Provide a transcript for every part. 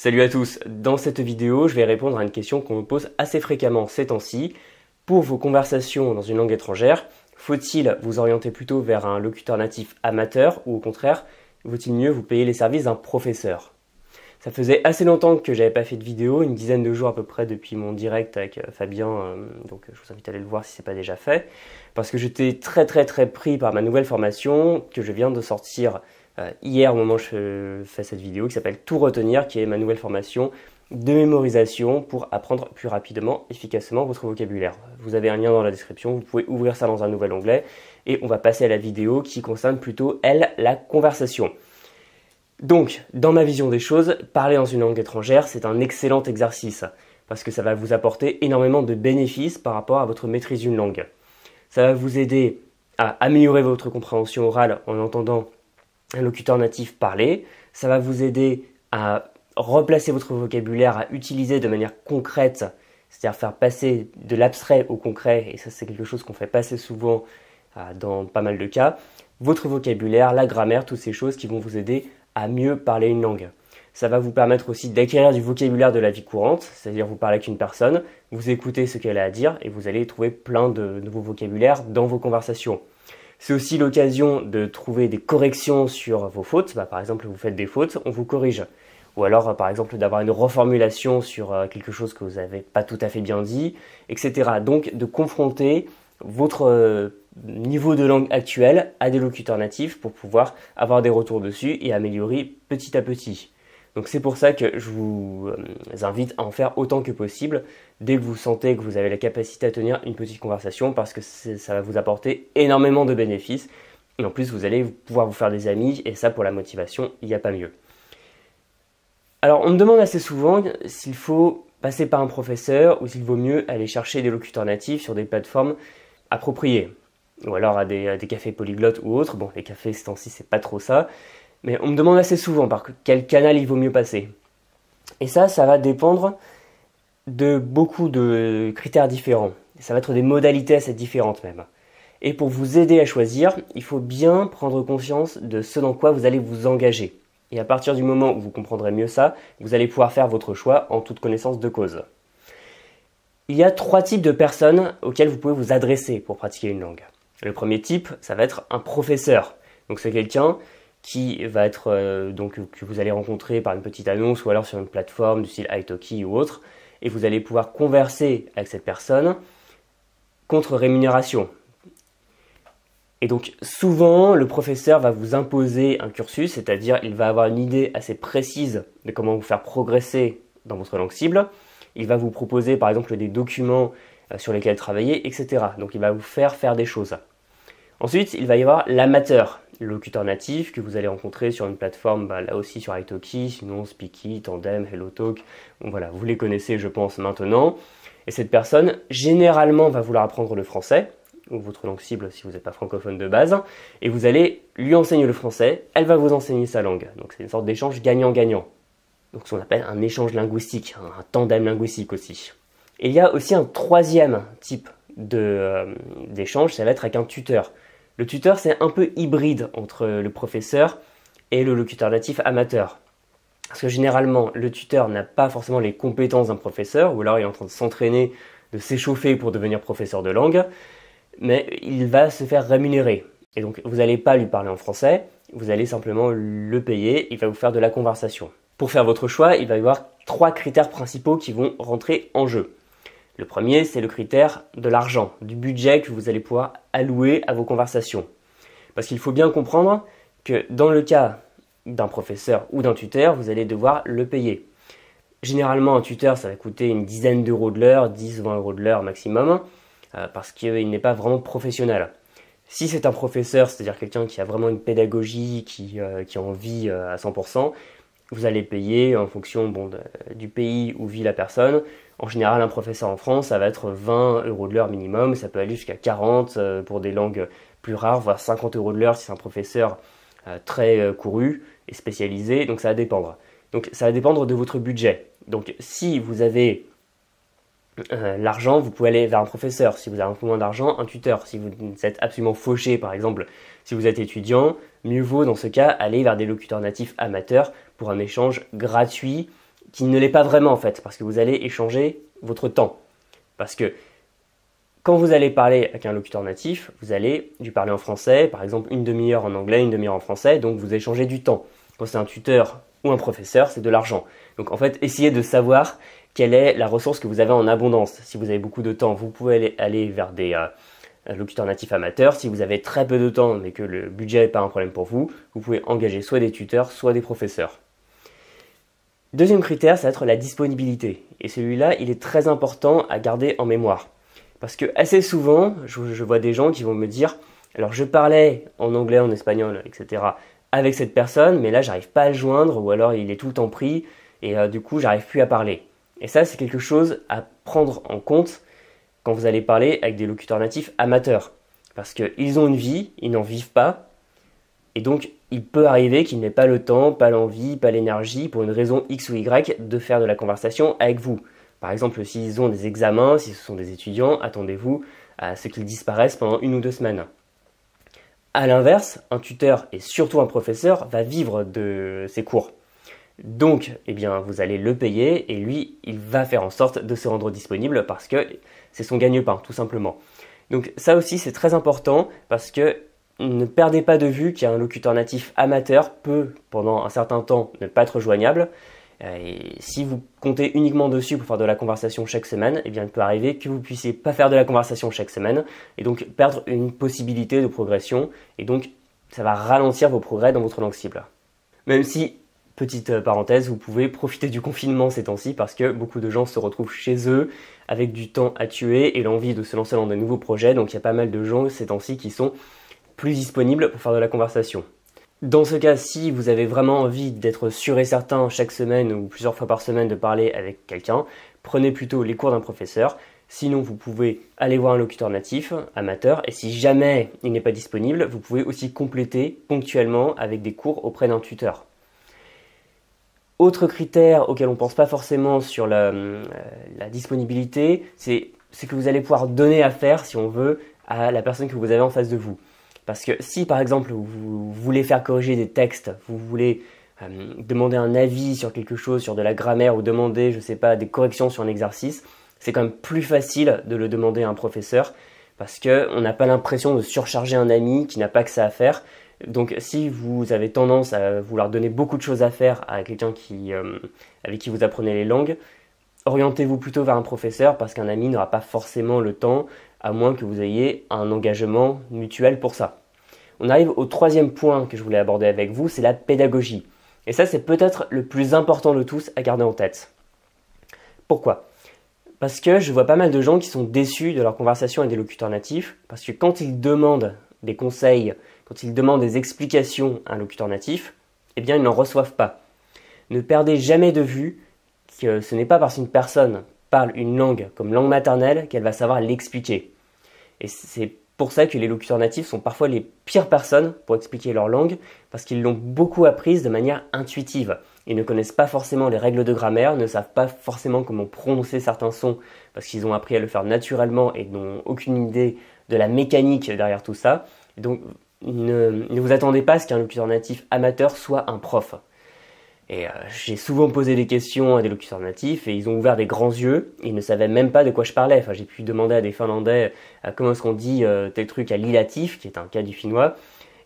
Salut à tous, dans cette vidéo je vais répondre à une question qu'on me pose assez fréquemment ces temps-ci. Pour vos conversations dans une langue étrangère, faut-il vous orienter plutôt vers un locuteur natif amateur ou au contraire, vaut-il mieux vous payer les services d'un professeur? Ça faisait assez longtemps que j'avais pas fait de vidéo, une dizaine de jours à peu près depuis mon direct avec Fabien, donc je vous invite à aller le voir si ce n'est pas déjà fait, parce que j'étais très pris par ma nouvelle formation que je viens de sortir hier au moment où je fais cette vidéo, qui s'appelle Tout retenir, qui est ma nouvelle formation de mémorisation pour apprendre plus rapidement, efficacement votre vocabulaire. Vous avez un lien dans la description, vous pouvez ouvrir ça dans un nouvel onglet et on va passer à la vidéo qui concerne plutôt, elle, la conversation. Donc, dans ma vision des choses, parler dans une langue étrangère, c'est un excellent exercice parce que ça va vous apporter énormément de bénéfices par rapport à votre maîtrise d'une langue. Ça va vous aider à améliorer votre compréhension orale en entendant un locuteur natif parler. Ça va vous aider à replacer votre vocabulaire, à utiliser de manière concrète, c'est-à-dire faire passer de l'abstrait au concret, et ça c'est quelque chose qu'on fait passer souvent dans pas mal de cas, votre vocabulaire, la grammaire, toutes ces choses qui vont vous aider à mieux parler une langue. Ça va vous permettre aussi d'acquérir du vocabulaire de la vie courante, c'est-à-dire vous parlez avec une personne, vous écoutez ce qu'elle a à dire et vous allez trouver plein de nouveaux vocabulaires dans vos conversations. C'est aussi l'occasion de trouver des corrections sur vos fautes. Par exemple, vous faites des fautes, on vous corrige. Ou alors, par exemple, d'avoir une reformulation sur quelque chose que vous n'avez pas tout à fait bien dit, etc. Donc, de confronter votre niveau de langue actuel à des locuteurs natifs pour pouvoir avoir des retours dessus et améliorer petit à petit. Donc c'est pour ça que je vous invite à en faire autant que possible dès que vous sentez que vous avez la capacité à tenir une petite conversation parce que ça va vous apporter énormément de bénéfices et en plus vous allez pouvoir vous faire des amis et ça pour la motivation, il n'y a pas mieux. Alors on me demande assez souvent s'il faut passer par un professeur ou s'il vaut mieux aller chercher des locuteurs natifs sur des plateformes appropriées ou alors à des cafés polyglottes ou autres. Bon, les cafés ces temps-ci c'est pas trop ça. Mais on me demande assez souvent par quel canal il vaut mieux passer. Et ça va dépendre de beaucoup de critères différents. Ça va être des modalités assez différentes même. Et pour vous aider à choisir, il faut bien prendre conscience de ce dans quoi vous allez vous engager. Et à partir du moment où vous comprendrez mieux ça, vous allez pouvoir faire votre choix en toute connaissance de cause. Il y a 3 types de personnes auxquelles vous pouvez vous adresser pour pratiquer une langue. Le premier type, ça va être un professeur. Donc c'est quelqu'un qui va être que vous allez rencontrer par une petite annonce ou alors sur une plateforme du style italki ou autre, et vous allez pouvoir converser avec cette personne contre rémunération. Et donc souvent le professeur va vous imposer un cursus, c'est-à-dire il va avoir une idée assez précise de comment vous faire progresser dans votre langue cible. Il va vous proposer par exemple des documents sur lesquels travailler, etc. Donc il va vous faire des choses. Ensuite, il va y avoir l'amateur, le locuteur natif que vous allez rencontrer sur une plateforme, là aussi sur italki, sinon Speaky, Tandem, HelloTalk. Bon, voilà, vous les connaissez je pense maintenant. Et cette personne, généralement, va vouloir apprendre le français, ou votre langue cible si vous n'êtes pas francophone de base, et vous allez lui enseigner le français, elle va vous enseigner sa langue. Donc c'est une sorte d'échange gagnant-gagnant. Donc ce qu'on appelle un échange linguistique, un tandem linguistique aussi. Et il y a aussi un troisième type d'échange, ça va être avec un tuteur. Le tuteur, c'est un peu hybride entre le professeur et le locuteur natif amateur. Parce que généralement, le tuteur n'a pas forcément les compétences d'un professeur, ou alors il est en train de s'entraîner, de s'échauffer pour devenir professeur de langue, mais il va se faire rémunérer. Et donc, vous n'allez pas lui parler en français, vous allez simplement le payer, il va vous faire de la conversation. Pour faire votre choix, il va y avoir 3 critères principaux qui vont rentrer en jeu. Le premier, c'est le critère de l'argent, du budget que vous allez pouvoir allouer à vos conversations. Parce qu'il faut bien comprendre que dans le cas d'un professeur ou d'un tuteur, vous allez devoir le payer. Généralement, un tuteur, ça va coûter une dizaine d'euros de l'heure, 10-20 euros de l'heure maximum, parce qu'il n'est pas vraiment professionnel. Si c'est un professeur, c'est-à-dire quelqu'un qui a vraiment une pédagogie, qui en vit à 100%, vous allez payer en fonction du pays où vit la personne. En général, un professeur en France, ça va être 20 euros de l'heure minimum. Ça peut aller jusqu'à 40 pour des langues plus rares, voire 50 euros de l'heure si c'est un professeur très couru et spécialisé. Donc ça va dépendre. Donc ça va dépendre de votre budget. Donc si vous avez l'argent, vous pouvez aller vers un professeur. Si vous avez un peu moins d'argent, un tuteur. Si vous êtes absolument fauché, par exemple, si vous êtes étudiant, mieux vaut dans ce cas aller vers des locuteurs natifs amateurs pour un échange gratuit qui ne l'est pas vraiment en fait, parce que vous allez échanger votre temps. Parce que quand vous allez parler avec un locuteur natif, vous allez lui parler en français, par exemple une demi-heure en anglais, une demi-heure en français, donc vous échangez du temps. Quand c'est un tuteur ou un professeur, c'est de l'argent. Donc en fait, essayez de savoir quelle est la ressource que vous avez en abondance. Si vous avez beaucoup de temps, vous pouvez aller vers des locuteurs natifs amateurs. Si vous avez très peu de temps, mais que le budget n'est pas un problème pour vous, vous pouvez engager soit des tuteurs, soit des professeurs. Deuxième critère, ça va être la disponibilité. Et celui-là, il est très important à garder en mémoire. Parce que assez souvent, je vois des gens qui vont me dire « Alors je parlais en anglais, en espagnol, etc. avec cette personne, mais là j'arrive pas à le joindre ou alors il est tout le temps pris et du coup j'arrive plus à parler. » Et ça, c'est quelque chose à prendre en compte quand vous allez parler avec des locuteurs natifs amateurs. Parce qu'ils ont une vie, ils n'en vivent pas. Et donc, il peut arriver qu'ils n'aient pas le temps, pas l'envie, pas l'énergie, pour une raison X ou Y, de faire de la conversation avec vous. Par exemple, s'ils ont des examens, si ce sont des étudiants, attendez-vous à ce qu'ils disparaissent pendant 1 ou 2 semaines. A l'inverse, un tuteur et surtout un professeur va vivre de ses cours. Donc, eh bien, vous allez le payer et lui, il va faire en sorte de se rendre disponible parce que c'est son gagne-pain, tout simplement. Donc ça aussi, c'est très important parce que ne perdez pas de vue qu'un locuteur natif amateur peut, pendant un certain temps, ne pas être joignable. Et si vous comptez uniquement dessus pour faire de la conversation chaque semaine, eh bien, il peut arriver que vous ne puissiez pas faire de la conversation chaque semaine et donc perdre une possibilité de progression. Et donc, ça va ralentir vos progrès dans votre langue cible. Même si, petite parenthèse, vous pouvez profiter du confinement ces temps-ci parce que beaucoup de gens se retrouvent chez eux avec du temps à tuer et l'envie de se lancer dans de nouveaux projets. Donc, il y a pas mal de gens ces temps-ci qui sont plus disponibles pour faire de la conversation. Dans ce cas, si vous avez vraiment envie d'être sûr et certain chaque semaine ou plusieurs fois par semaine de parler avec quelqu'un, prenez plutôt les cours d'un professeur. Sinon, vous pouvez aller voir un locuteur natif, amateur, et si jamais il n'est pas disponible, vous pouvez aussi compléter ponctuellement avec des cours auprès d'un tuteur. Autre critère auquel on ne pense pas forcément sur la disponibilité, c'est ce que vous allez pouvoir donner à faire, si on veut, à la personne que vous avez en face de vous. Parce que si par exemple vous voulez faire corriger des textes, vous voulez demander un avis sur quelque chose, sur de la grammaire ou demander, je sais pas, des corrections sur un exercice, c'est quand même plus facile de le demander à un professeur parce qu'on n'a pas l'impression de surcharger un ami qui n'a pas que ça à faire. Donc si vous avez tendance à vouloir donner beaucoup de choses à faire à quelqu'un avec qui vous apprenez les langues, orientez-vous plutôt vers un professeur parce qu'un ami n'aura pas forcément le temps, à moins que vous ayez un engagement mutuel pour ça. On arrive au troisième point que je voulais aborder avec vous, c'est la pédagogie. Et ça, c'est peut-être le plus important de tous à garder en tête. Pourquoi ? Parce que je vois pas mal de gens qui sont déçus de leur conversation avec des locuteurs natifs, parce que quand ils demandent des conseils, quand ils demandent des explications à un locuteur natif, eh bien, ils n'en reçoivent pas. Ne perdez jamais de vue que ce n'est pas parce qu'une personne parle une langue comme langue maternelle qu'elle va savoir l'expliquer. Et c'est pour ça que les locuteurs natifs sont parfois les pires personnes pour expliquer leur langue, parce qu'ils l'ont beaucoup apprise de manière intuitive. Ils ne connaissent pas forcément les règles de grammaire, ne savent pas forcément comment prononcer certains sons, parce qu'ils ont appris à le faire naturellement et n'ont aucune idée de la mécanique derrière tout ça. Donc ne vous attendez pas à ce qu'un locuteur natif amateur soit un prof. Et j'ai souvent posé des questions à des locuteurs natifs et ils ont ouvert des grands yeux. Ils ne savaient même pas de quoi je parlais. Enfin, j'ai pu demander à des Finlandais comment est-ce qu'on dit tel truc à l'ilatif, qui est un cas du finnois.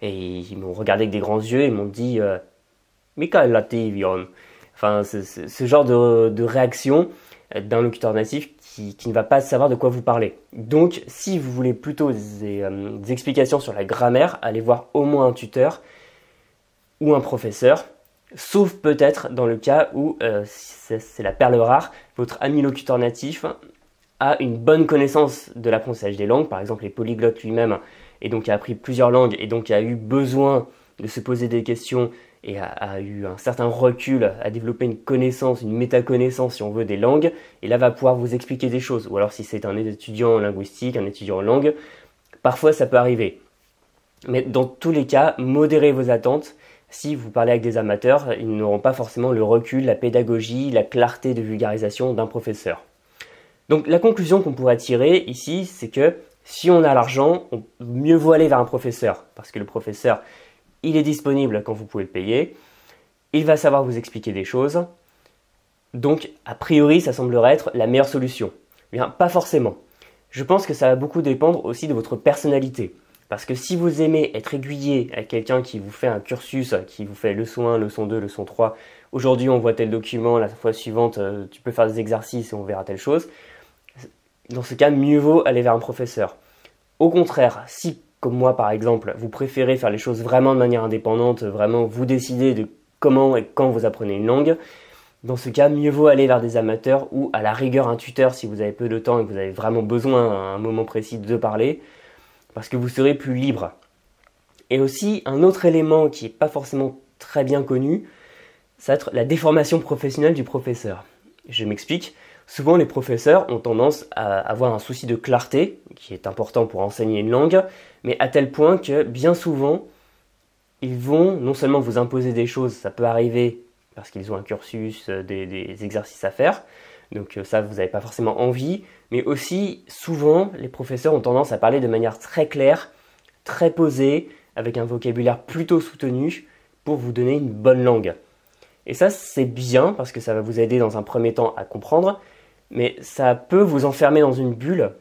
Et ils m'ont regardé avec des grands yeux et m'ont dit Mikael Lativion. Enfin, ce genre de réaction d'un locuteur natif qui ne va pas savoir de quoi vous parlez. Donc, si vous voulez plutôt des explications sur la grammaire, allez voir au moins un tuteur ou un professeur. Sauf peut-être dans le cas où, c'est la perle rare, votre ami locuteur natif a une bonne connaissance de l'apprentissage des langues, par exemple les polyglottes lui-même, et donc a appris plusieurs langues, et donc a eu besoin de se poser des questions, et a eu un certain recul, a développé une connaissance, une métaconnaissance si on veut des langues, et là va pouvoir vous expliquer des choses. Ou alors si c'est un étudiant en linguistique, un étudiant en langue, parfois ça peut arriver. Mais dans tous les cas, modérez vos attentes. Si vous parlez avec des amateurs, ils n'auront pas forcément le recul, la pédagogie, la clarté de vulgarisation d'un professeur. Donc la conclusion qu'on pourrait tirer ici, c'est que si on a l'argent, mieux vaut aller vers un professeur. Parce que le professeur, il est disponible quand vous pouvez le payer. Il va savoir vous expliquer des choses. Donc, a priori, ça semblerait être la meilleure solution. Bien, pas forcément. Je pense que ça va beaucoup dépendre aussi de votre personnalité. Parce que si vous aimez être aiguillé à quelqu'un qui vous fait un cursus, qui vous fait leçon 1, leçon 2, leçon 3, aujourd'hui on voit tel document, la fois suivante tu peux faire des exercices et on verra telle chose, dans ce cas, mieux vaut aller vers un professeur. Au contraire, si, comme moi par exemple, vous préférez faire les choses vraiment de manière indépendante, vraiment vous décidez de comment et quand vous apprenez une langue, dans ce cas, mieux vaut aller vers des amateurs ou à la rigueur un tuteur si vous avez peu de temps et que vous avez vraiment besoin à un moment précis de parler, parce que vous serez plus libre. Et aussi, un autre élément qui n'est pas forcément très bien connu, ça va être la déformation professionnelle du professeur. Je m'explique. Souvent, les professeurs ont tendance à avoir un souci de clarté, qui est important pour enseigner une langue, mais à tel point que bien souvent, ils vont non seulement vous imposer des choses, ça peut arriver parce qu'ils ont un cursus, des exercices à faire, donc ça, vous n'avez pas forcément envie, mais aussi, souvent, les professeurs ont tendance à parler de manière très claire, très posée, avec un vocabulaire plutôt soutenu, pour vous donner une bonne langue. Et ça, c'est bien, parce que ça va vous aider dans un premier temps à comprendre, mais ça peut vous enfermer dans une bulle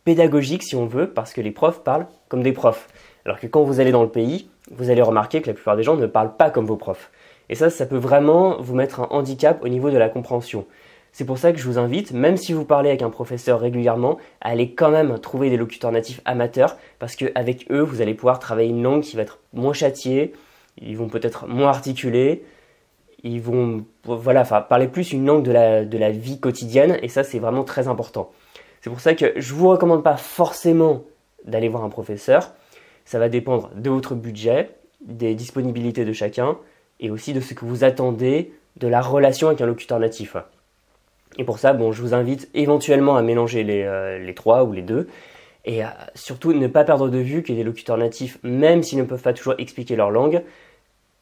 pédagogique, si on veut, parce que les profs parlent comme des profs. Alors que quand vous allez dans le pays, vous allez remarquer que la plupart des gens ne parlent pas comme vos profs. Et ça peut vraiment vous mettre un handicap au niveau de la compréhension. C'est pour ça que je vous invite, même si vous parlez avec un professeur régulièrement, à aller quand même trouver des locuteurs natifs amateurs, parce qu'avec eux, vous allez pouvoir travailler une langue qui va être moins châtiée, ils vont peut-être moins articuler, ils vont parler plus une langue de la vie quotidienne, et ça, c'est vraiment très important. C'est pour ça que je ne vous recommande pas forcément d'aller voir un professeur. Ça va dépendre de votre budget, des disponibilités de chacun, et aussi de ce que vous attendez de la relation avec un locuteur natif. Et pour ça, je vous invite éventuellement à mélanger les trois ou les deux, et surtout ne pas perdre de vue que les locuteurs natifs, même s'ils ne peuvent pas toujours expliquer leur langue,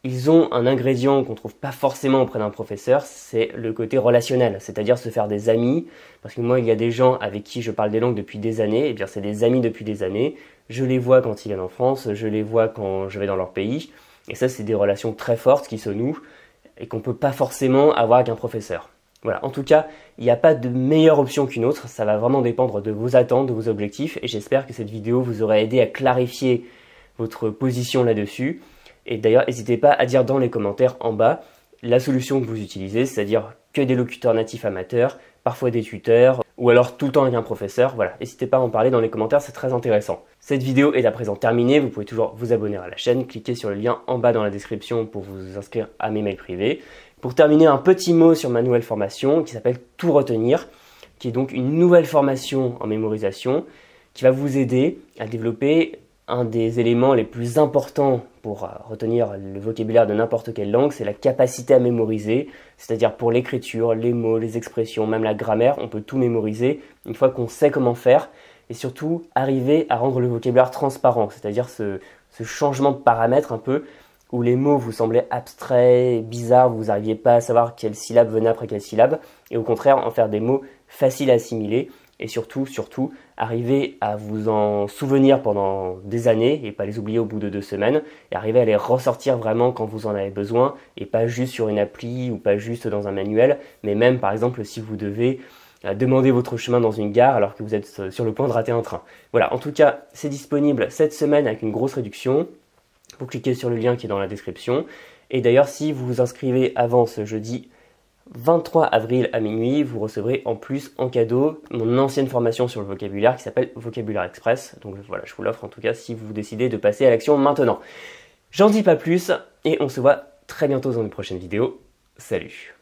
ils ont un ingrédient qu'on ne trouve pas forcément auprès d'un professeur, c'est le côté relationnel, c'est-à-dire se faire des amis. Parce que moi, il y a des gens avec qui je parle des langues depuis des années, et bien c'est des amis depuis des années. Je les vois quand ils viennent en France, je les vois quand je vais dans leur pays. Et ça, c'est des relations très fortes qui se nouent et qu'on ne peut pas forcément avoir avec un professeur. Voilà, en tout cas, il n'y a pas de meilleure option qu'une autre, ça va vraiment dépendre de vos attentes, de vos objectifs, et j'espère que cette vidéo vous aura aidé à clarifier votre position là-dessus. Et d'ailleurs, n'hésitez pas à dire dans les commentaires en bas la solution que vous utilisez, c'est-à-dire que des locuteurs natifs amateurs, parfois des tuteurs, ou alors tout le temps avec un professeur. Voilà, n'hésitez pas à en parler dans les commentaires, c'est très intéressant. Cette vidéo est à présent terminée, vous pouvez toujours vous abonner à la chaîne, cliquez sur le lien en bas dans la description pour vous inscrire à mes mails privés. Pour terminer, un petit mot sur ma nouvelle formation qui s'appelle Tout retenir, qui est donc une nouvelle formation en mémorisation qui va vous aider à développer un des éléments les plus importants pour retenir le vocabulaire de n'importe quelle langue, c'est la capacité à mémoriser, c'est-à-dire pour l'écriture, les mots, les expressions, même la grammaire, on peut tout mémoriser une fois qu'on sait comment faire, et surtout arriver à rendre le vocabulaire transparent, c'est-à-dire ce changement de paramètre un peu, où les mots vous semblaient abstraits, bizarres, vous n'arriviez pas à savoir quelle syllabe venait après quelle syllabe, et au contraire en faire des mots faciles à assimiler, et surtout, arriver à vous en souvenir pendant des années et pas les oublier au bout de 2 semaines et arriver à les ressortir vraiment quand vous en avez besoin et pas juste sur une appli ou pas juste dans un manuel, mais même par exemple si vous devez demander votre chemin dans une gare alors que vous êtes sur le point de rater un train. Voilà, en tout cas, c'est disponible cette semaine avec une grosse réduction. Vous cliquez sur le lien qui est dans la description. Et d'ailleurs, si vous vous inscrivez avant ce jeudi 23 avril à minuit, vous recevrez en plus en cadeau mon ancienne formation sur le vocabulaire qui s'appelle Vocabulaire Express. Donc voilà, je vous l'offre en tout cas si vous décidez de passer à l'action maintenant. J'en dis pas plus et on se voit très bientôt dans une prochaine vidéo. Salut!